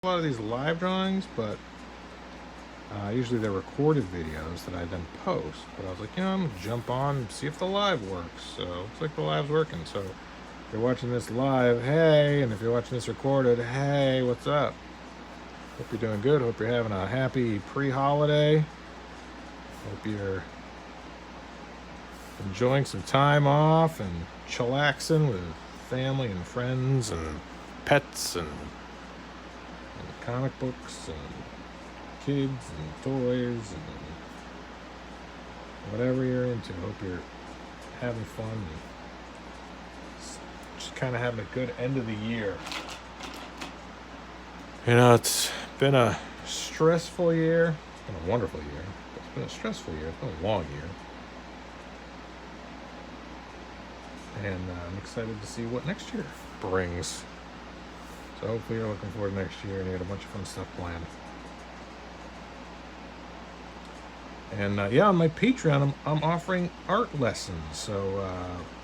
a lot of these live drawings, but usually they're recorded videos that I then post. But I was like, I'm gonna jump on and see if the live works. So looks like the live's working. So if you're watching this live, hey, and if you're watching this recorded, hey, what's up? Hope you're doing good. Hope you're having a happy pre-holiday. Hope you're enjoying some time off and chillaxing with family and friends and pets and comic books and kids and toys and whatever you're into. Hope you're having fun and just kind of having a good end of the year. It's been a stressful year. It's been a wonderful year. But it's been a stressful year. It's been a long year. And I'm excited to see what next year brings. So hopefully you're looking forward to next year and you got a bunch of fun stuff planned. And on my Patreon, I'm offering art lessons. So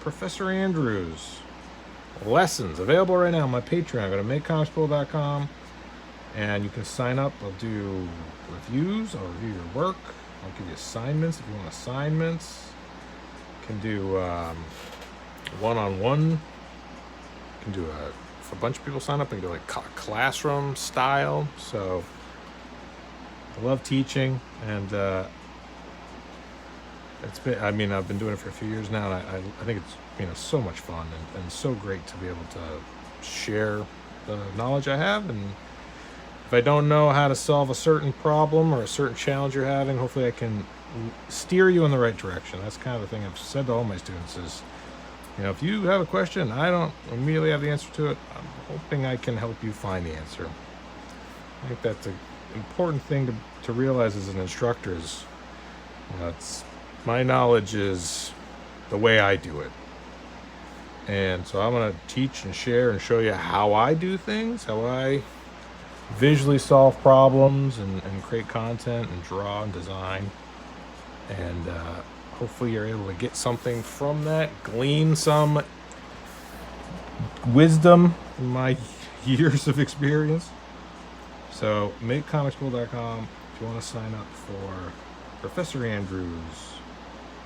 Professor Andrews lessons available right now on my Patreon. Go to makecomicspool.com and you can sign up. I'll do reviews. I'll review your work. I'll give you assignments if you want assignments. You can do one-on-one. You can do if a bunch of people sign up, and do like classroom style. So I love teaching, and I've been doing it for a few years now, and I think it's so much fun and so great to be able to share the knowledge I have. And if I don't know how to solve a certain problem or a certain challenge you're having, hopefully I can steer you in the right direction. That's kind of the thing I've said to all my students is, if you have a question, I don't immediately have the answer to it, I'm hoping I can help you find the answer. I think that's an important thing to realize as an instructor is, my knowledge is the way I do it. And so I'm going to teach and share and show you how I do things, how I visually solve problems and create content and draw and design. And hopefully you're able to get something from that, glean some wisdom from my years of experience. So makecomicspool.com if you want to sign up for Professor Andrews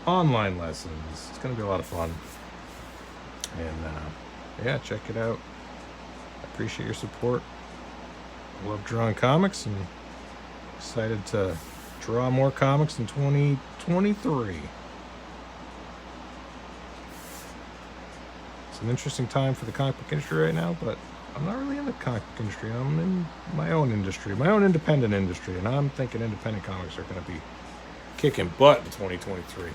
online lessons. It's going to be a lot of fun. And check it out. I appreciate your support. I love drawing comics and excited to draw more comics in 2023. It's an interesting time for the comic book industry right now, but I'm not really in the comic book industry. I'm in my own industry, my own independent industry, and I'm thinking independent comics are going to be kicking butt in 2023.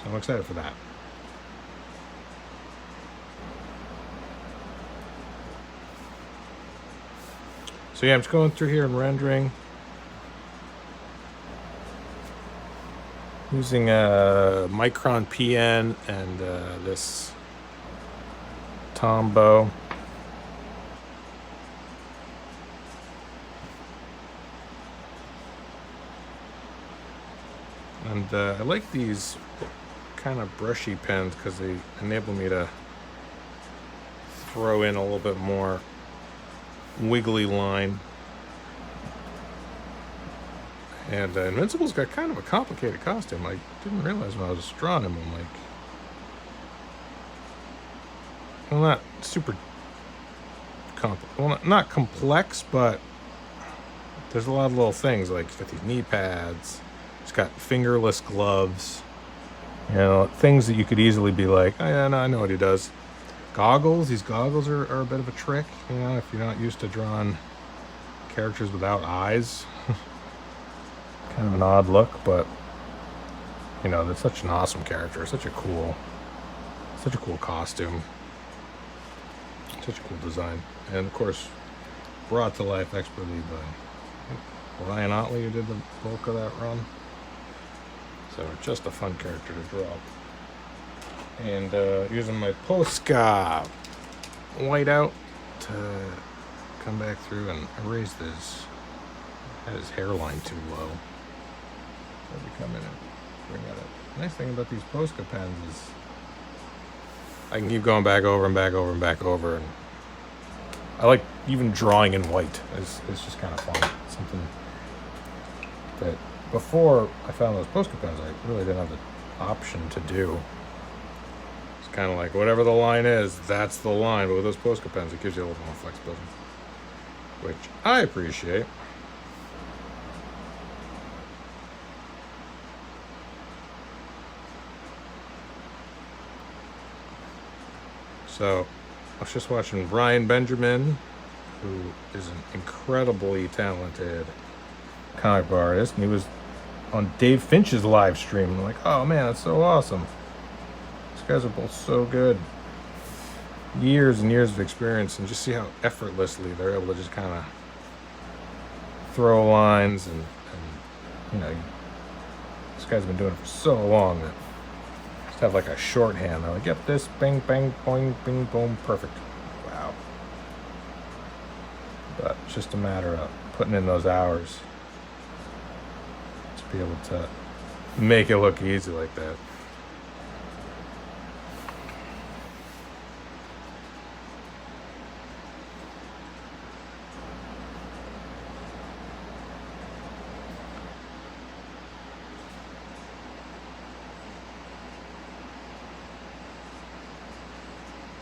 So I'm excited for that. So I'm just going through here and rendering using a Micron PN and this Tombow. And I like these kind of brushy pens because they enable me to throw in a little bit more wiggly line. And Invincible's got kind of a complicated costume. I didn't realize when I was drawing him. I'm like, well, not super not complex, but there's a lot of little things. Like he's got these knee pads. He's got fingerless gloves. Things that you could easily be like, oh yeah, no, I know what he does. Goggles. These goggles are a bit of a trick, if you're not used to drawing characters without eyes. Kind of an odd look, but that's such an awesome character, such a cool costume, such a cool design, and of course brought to life expertly by Ryan Otley, who did the bulk of that run. So just a fun character to draw. And using my Posca whiteout to come back through and erase this. Had his hairline too low. So we come in and bring that up. The nice thing about these Posca pens is I can keep going back over and back over and back over. And I like even drawing in white. It's just kind of fun. Something that before I found those Posca pens, I really didn't have the option to do. It's kind of like whatever the line is, that's the line. But with those Posca pens, it gives you a little more flexibility, which I appreciate. So I was just watching Brian Benjamin, who is an incredibly talented comic book artist, and he was on Dave Finch's live stream. I'm like, oh man, that's so awesome. These guys are both so good. Years and years of experience, and just see how effortlessly they're able to just kind of throw lines and you know, this guy's been doing it for so long that just have like a shorthand. They're like, yep, this, bang, bang, boing, bing, boom, perfect. Wow. But it's just a matter of putting in those hours to be able to make it look easy like that.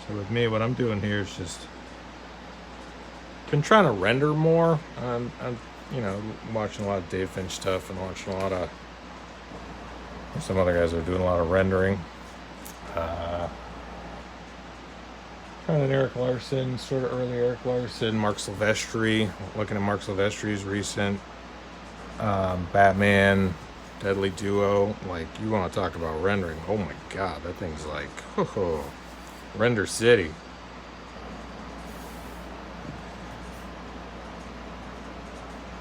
So with me, what I'm doing here is just been trying to render more. I'm you know, watching a lot of Dave Finch stuff and watching a lot of some other guys that are doing a lot of rendering. Kind of Eric Larson, sort of early Eric Larson, Mark Silvestri. Looking at Mark Silvestri's recent Batman Deadly Duo. Like, you want to talk about rendering? Oh my God, that thing's like, Render City.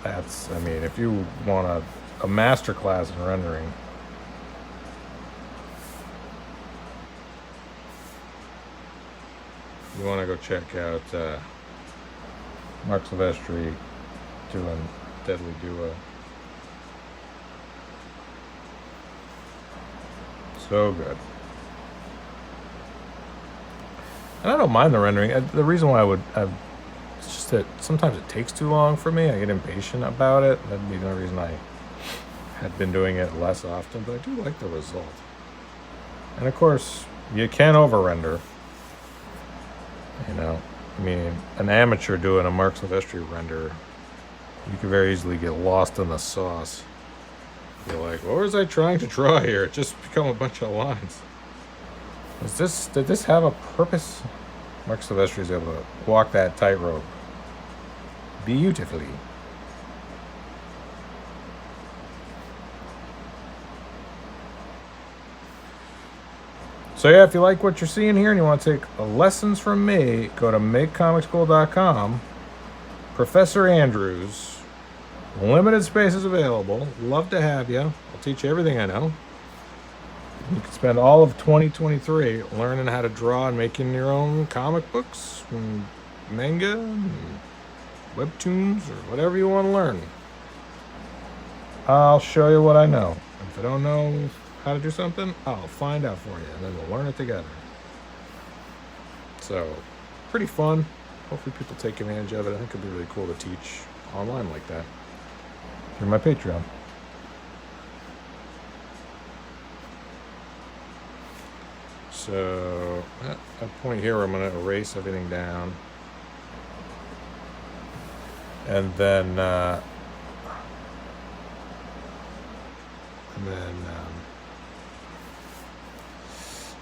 That's, I mean, if you want a master class in rendering, you want to go check out Mark Silvestri doing Deadly Duo. So good. And I don't mind the rendering. The reason why I would have, it's just that sometimes it takes too long for me. I get impatient about it. That'd be the only reason I had been doing it less often, but I do like the result. And of course, you can over-render. You know, I mean, an amateur doing a Mark Silvestri render, you could very easily get lost in the sauce. You're like, what was I trying to draw here? It just become a bunch of lines. Did this have a purpose? Mark Silvestri is able to walk that tightrope beautifully. So yeah, if you like what you're seeing here and you want to take lessons from me, go to makecomicschool.com. Professor Andrews. Limited spaces available. Love to have you. I'll teach you everything I know. You can spend all of 2023 learning how to draw and making your own comic books, and manga, and webtoons, or whatever you want to learn. I'll show you what I know. If I don't know how to do something, I'll find out for you, and then we'll learn it together. So, pretty fun. Hopefully people take advantage of it. I think it'd be really cool to teach online like that through my Patreon. So at a point here where I'm going to erase everything down, and then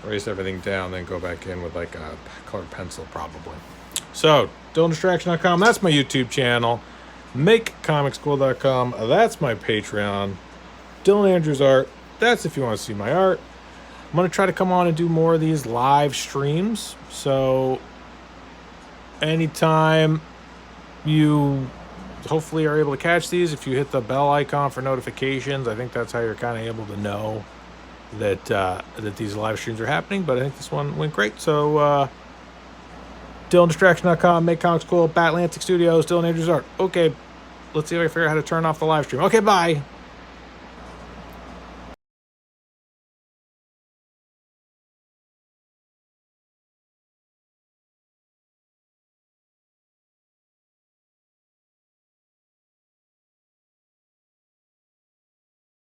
erase everything down, then go back in with like a colored pencil probably. So DylanDistraction.com, that's my YouTube channel. MakeComicSchool.com, that's my Patreon. Dylan Andrews Art, that's if you want to see my art. I'm going to try to come on and do more of these live streams. So anytime you hopefully are able to catch these, if you hit the bell icon for notifications, I think that's how you're kind of able to know that that these live streams are happening. But I think this one went great. So DylanDistraction.com, Make Comics Cool, Batlantic Studios, Dylan Andrews Art. Okay, let's see if I figure out how to turn off the live stream. Okay, bye.